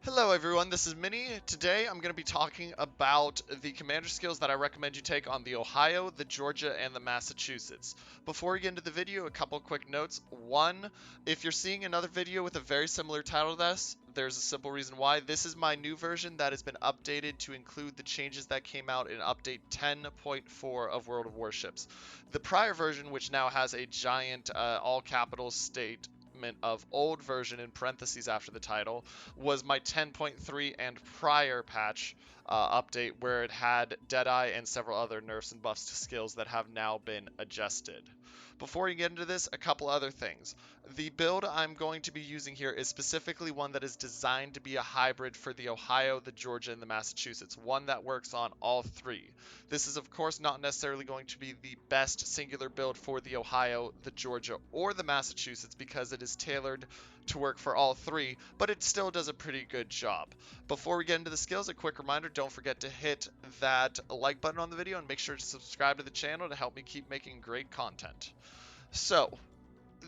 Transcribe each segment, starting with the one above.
Hello everyone, this is Minnie. Today I'm going to be talking about the commander skills that I recommend you take on the Ohio, the Georgia, and the Massachusetts. Before we get into the video, a couple quick notes. One, if you're seeing another video with a very similar title to this, there's a simple reason why. This is my new version that has been updated to include the changes that came out in update 10.4 of World of Warships. The prior version, which now has a giant all capital statement of old version in parentheses after the title, was my 10.3 and prior patch update where it had Deadeye and several other nerfs and buffs to skills that have now been adjusted. Before you get into this, a couple other things. The build I'm going to be using here is specifically one that is designed to be a hybrid for the Ohio, the Georgia, and the Massachusetts, one that works on all three. This is, of course, not necessarily going to be the best singular build for the Ohio, the Georgia, or the Massachusetts because it is tailored to work for all three, but it still does a pretty good job. Before we get into the skills, a quick reminder, don't forget to hit that like button on the video and make sure to subscribe to the channel to help me keep making great content. So,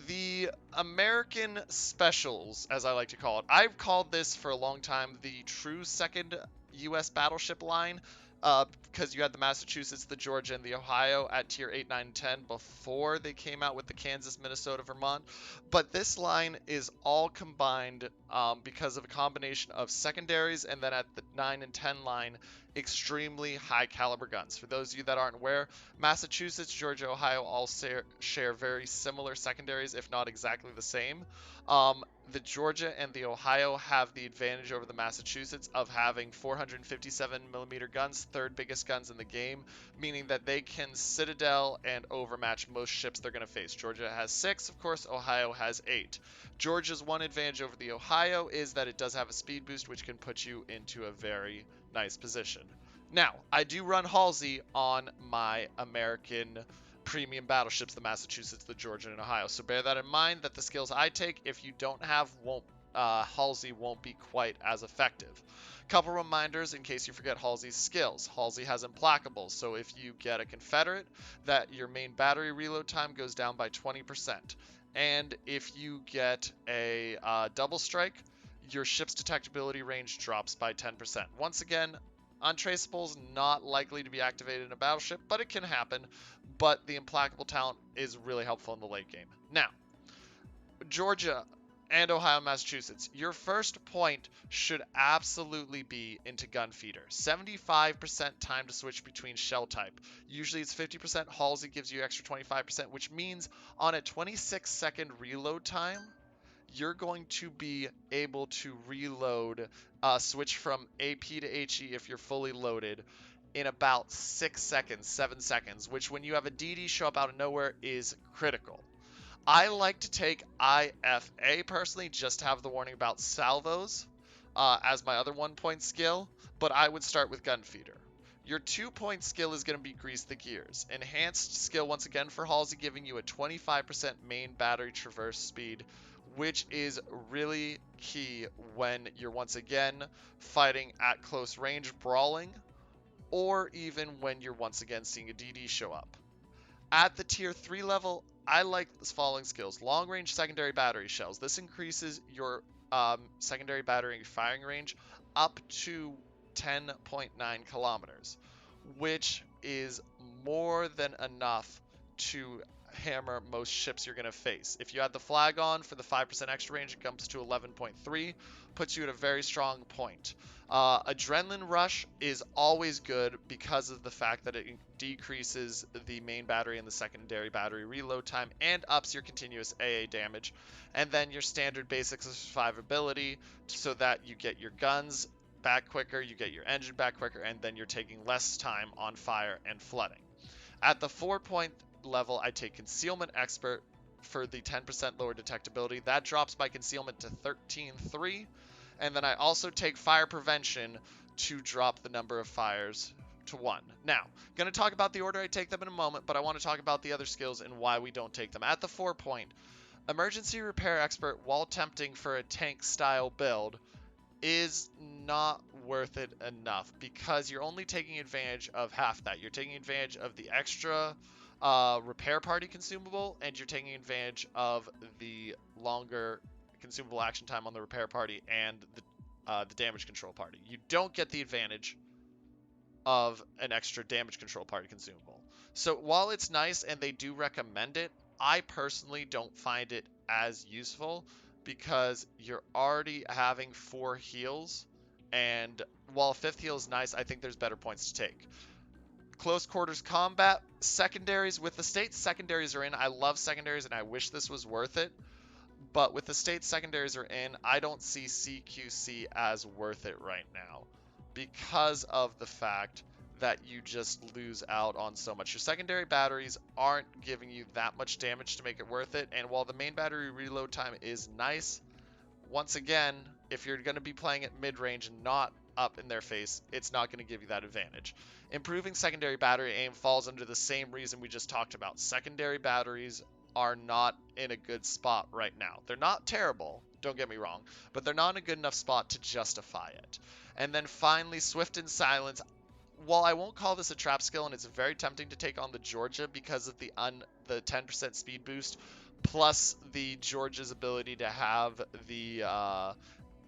the American Specials, as I like to call it, I've called this for a long time the true second U.S. battleship line, because you had the Massachusetts, the Georgia, and the Ohio at tier 8, 9, 10 before they came out with the Kansas, Minnesota, Vermont. But this line is all combined because of a combination of secondaries and then at the 9 and 10 line, extremely high caliber guns. For those of you that aren't aware, Massachusetts, Georgia, Ohio all share very similar secondaries, if not exactly the same. The Georgia and the Ohio have the advantage over the Massachusetts of having 457 millimeter guns, third biggest guns in the game, meaning that they can citadel and overmatch most ships they're going to face. Georgia has 6, of course, Ohio has 8. Georgia's one advantage over the Ohio is that it does have a speed boost, which can put you into a very nice position. Now, I do run Halsey on my American premium battleships, the Massachusetts, the Georgia, and Ohio. So bear that in mind that the skills I take, if you don't have, Halsey won't be quite as effective. Couple reminders in case you forget Halsey's skills. Halsey has Implacable, so if you get a Confederate, that your main battery reload time goes down by 20%. And if you get a double strike, your ship's detectability range drops by 10%. Once again, Untraceable's not likely to be activated in a battleship, but it can happen. But the Implacable talent is really helpful in the late game. Now, Georgia and Ohio, Massachusetts, your first point should absolutely be into gun feeder. 75% time to switch between shell type. Usually it's 50%. Halsey gives you extra 25%, which means on a 26-second reload time, you're going to be able to reload, switch from AP to HE if you're fully loaded in about 6 seconds, 7 seconds, which when you have a DD show up out of nowhere is critical. I like to take IFA personally, just to have the warning about salvos as my other 1 point skill, but I would start with gun feeder. Your 2 point skill is going to be grease the gears. Enhanced skill once again for Halsey, giving you a 25% main battery traverse speed, which is really key when you're once again fighting at close range brawling, or even when you're once again seeing a DD show up. At the tier 3 level, I like the following skills. Long range secondary battery shells. This increases your secondary battery firing range up to 10.9 kilometers, which is more than enough to hammer most ships you're going to face. If you add the flag on for the 5% extra range, it comes to 11.3, puts you at a very strong point. Adrenaline Rush is always good because of the fact that it decreases the main battery and the secondary battery reload time and ups your continuous AA damage. And then your standard basics of survivability so that you get your guns back quicker, you get your engine back quicker, and then you're taking less time on fire and flooding. At the 4 point level, I take Concealment Expert for the 10% lower detectability. That drops my concealment to 13.3. And then I also take Fire Prevention to drop the number of fires to 1. Now, going to talk about the order I take them in a moment, but I want to talk about the other skills and why we don't take them. At the 4 point, Emergency Repair Expert, while tempting for a tank style build, is not worth it enough because you're only taking advantage of half that. You're taking advantage of the extra repair party consumable, and you're taking advantage of the longer consumable action time on the repair party and the the damage control party. You don't get the advantage of an extra damage control party consumable. So while it's nice and they do recommend it, I personally don't find it as useful because you're already having 4 heals, and while a 5th heal is nice, I think there's better points to take. Close quarters combat, secondaries. With the state secondaries are in, I love secondaries and I wish this was worth it. But with the state secondaries are in, I don't see CQC as worth it right now because of the fact that you just lose out on so much. Your secondary batteries aren't giving you that much damage to make it worth it. And while the main battery reload time is nice, once again, if you're going to be playing at mid-range and not up in their face, it's not going to give you that advantage. Improving secondary battery aim falls under the same reason we just talked about. Secondary batteries are not in a good spot right now. They're not terrible, don't get me wrong, but they're not in a good enough spot to justify it. And then finally, Swift and Silence. While I won't call this a trap skill, and it's very tempting to take on the Georgia because of the 10% speed boost, plus the Georgia's ability to have the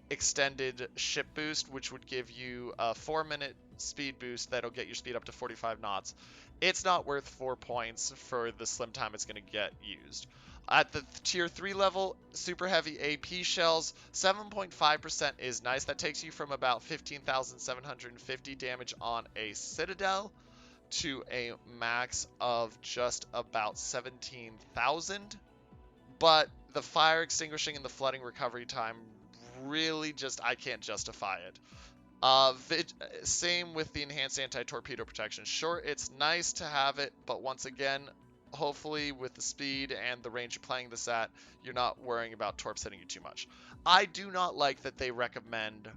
extended ship boost, which would give you a 4-minute speed boost that'll get your speed up to 45 knots. It's not worth 4 points for the slim time it's going to get used. At the tier 3 level, super heavy AP shells, 7.5% is nice. That takes you from about 15,750 damage on a Citadel to a max of just about 17,000. But the fire extinguishing and the flooding recovery time really just, I can't justify it. Same with the enhanced anti-torpedo protection. Sure, it's nice to have it, but once again, hopefully with the speed and the range you're playing this at, you're not worrying about torps hitting you too much. I do not like that they recommend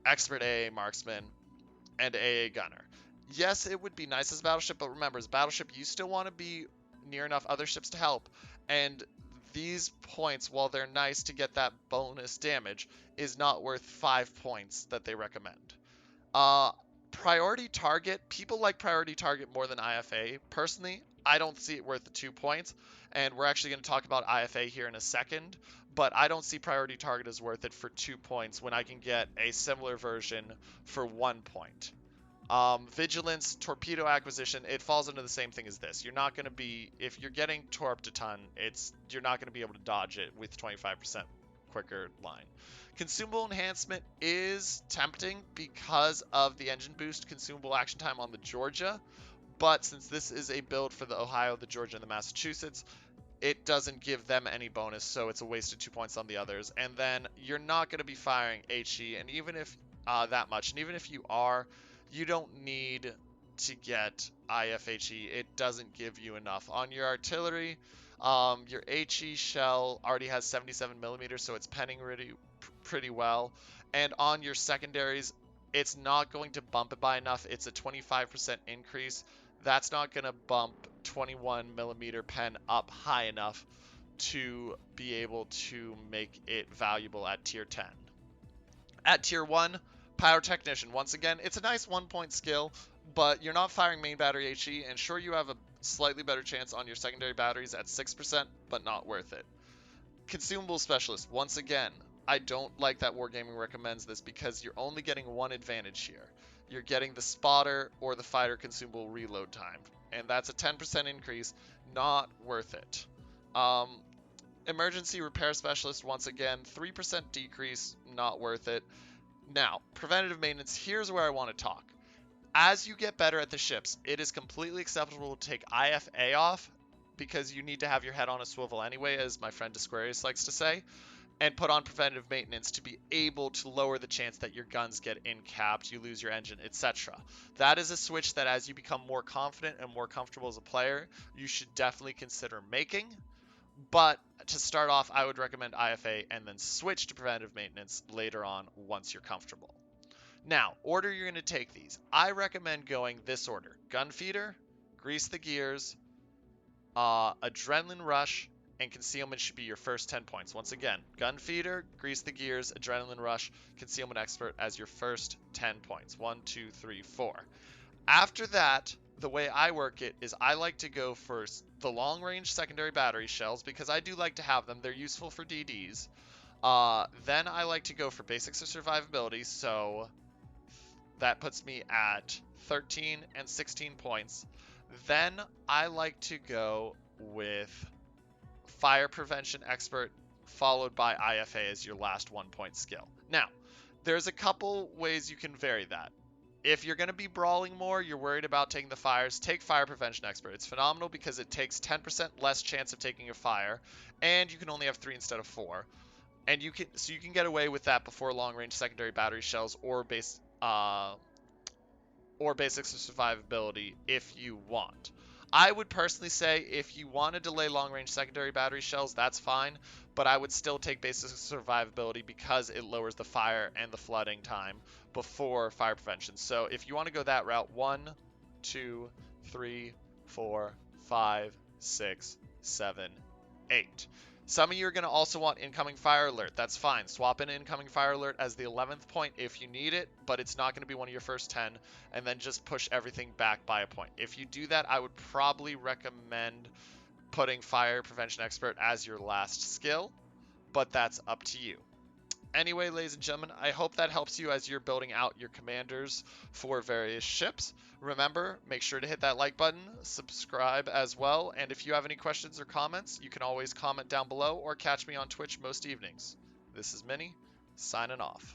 expert AA marksman and AA gunner. Yes, it would be nice as a battleship, but remember, as a battleship, you still want to be near enough other ships to help, and these points, while they're nice to get that bonus damage, is not worth 5 points that they recommend. Priority target, people like priority target more than IFA. Personally, I don't see it worth the 2 points, and we're actually going to talk about IFA here in a second, but I don't see priority target as worth it for 2 points when I can get a similar version for 1 point. Vigilance, torpedo acquisition, it falls into the same thing as this. You're not going to be, if you're getting torped a ton, you're not going to be able to dodge it with 25% quicker line. Consumable enhancement is tempting because of the engine boost consumable action time on the Georgia, but since this is a build for the Ohio, the Georgia, and the Massachusetts, it doesn't give them any bonus, so it's a wasted 2 points on the others. And then you're not going to be firing HE, and even if that much, and even if you are, you don't need to get IFHE. It doesn't give you enough. On your artillery, your HE shell already has 77 millimeters, so it's penning pretty well. And on your secondaries, it's not going to bump it by enough. It's a 25% increase. That's not going to bump 21 millimeter pen up high enough to be able to make it valuable at tier 10. At tier 1, Pyrotechnician. Once again, it's a nice 1-point skill, but you're not firing main battery HE, and sure, you have a slightly better chance on your secondary batteries at 6%, but not worth it. Consumable Specialist. Once again, I don't like that Wargaming recommends this because you're only getting one advantage here. You're getting the spotter or the fighter consumable reload time, and that's a 10% increase, not worth it. Emergency Repair Specialist, once again, 3% decrease, not worth it. Now, preventative maintenance, here's where I want to talk. As you get better at the ships, it is completely acceptable to take IFA off because you need to have your head on a swivel anyway, as my friend Disquarius likes to say, and put on preventative maintenance to be able to lower the chance that your guns get in-capped, you lose your engine, etc. That is a switch that as you become more confident and more comfortable as a player, you should definitely consider making. But to start off, I would recommend IFA and then switch to preventive maintenance later on once you're comfortable. Now, order you're going to take these. I recommend going this order. Gunfeeder, Grease the Gears, Adrenaline Rush, and Concealment should be your first 10 points. Once again, Gunfeeder, Grease the Gears, Adrenaline Rush, Concealment Expert as your first 10 points. 1, 2, 3, 4. After that, the way I work it is I like to go for the long-range secondary battery shells because I do like to have them. They're useful for DDs. Then I like to go for basics of survivability, so that puts me at 13 and 16 points. Then I like to go with fire prevention expert, followed by IFA as your last 1 point skill. Now, there's a couple ways you can vary that. If you're going to be brawling more, you're worried about taking the fires, take fire prevention expert. It's phenomenal because it takes 10% less chance of taking a fire, and you can only have 3 instead of 4. And you can get away with that before long range secondary battery shells or basics of survivability if you want. I would personally say if you want to delay long range secondary battery shells, that's fine, but I would still take basics of survivability because it lowers the fire and the flooding time before fire prevention. So if you want to go that route, 1, 2, 3, 4, 5, 6, 7, 8. Some of you are going to also want incoming fire alert. That's fine. Swap in incoming fire alert as the 11th point if you need it, but it's not going to be one of your first 10, and then just push everything back by a point. If you do that, I would probably recommend putting fire prevention expert as your last skill, but that's up to you. Anyway, ladies and gentlemen, I hope that helps you as you're building out your commanders for various ships. Remember, make sure to hit that like button, subscribe as well, and if you have any questions or comments, you can always comment down below or catch me on Twitch most evenings. This is Mini, signing off.